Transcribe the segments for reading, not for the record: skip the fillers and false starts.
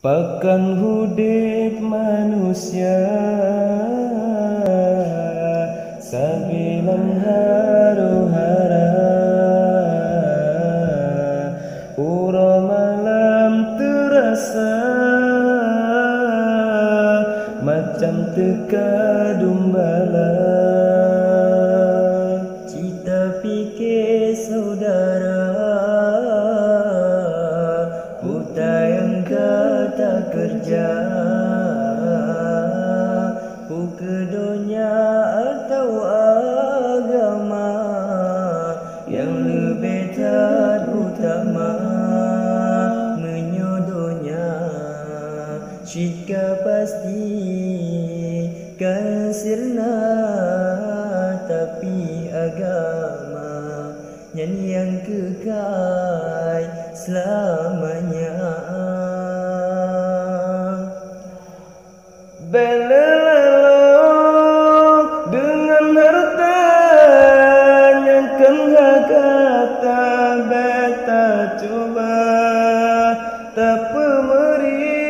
Pakan hudip manusia sabilan haru-hara, ura malam terasa macam teka dumbala. Cita fikir saudara, buta yang kata kerja, ke dunia atau agama yang lebih terutama menyudunya. Jika pasti kan sirna, tapi agama yang kekal selamanya. Belelong dengan hartanya kan kata beta coba tak pemeri.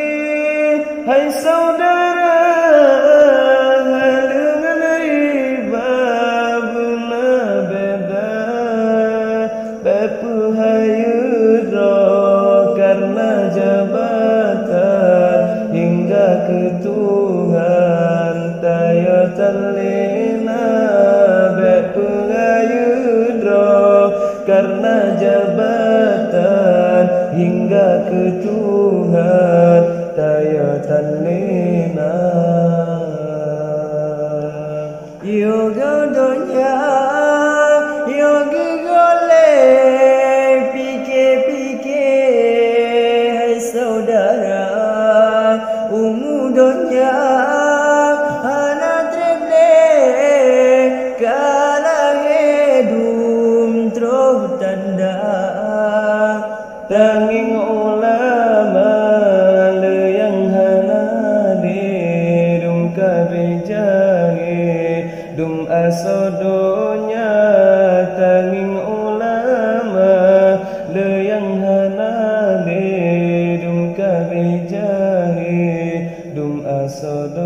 Hai saudara, dengan riba guna beda bepu hayudro karena jabatan hingga ke Tuhan tayo terlena bepu hayudro karena jabatan hingga ke Tuhan tayo terlena. Yoga dunia yoga golek pikir-pikir. Hai saudara, dunia hana treble kala hedum troh tanda tanging ulama le yang hana dum kabejange dum asodonya. Tanging ulama le yang hana dum kabejange dum asodo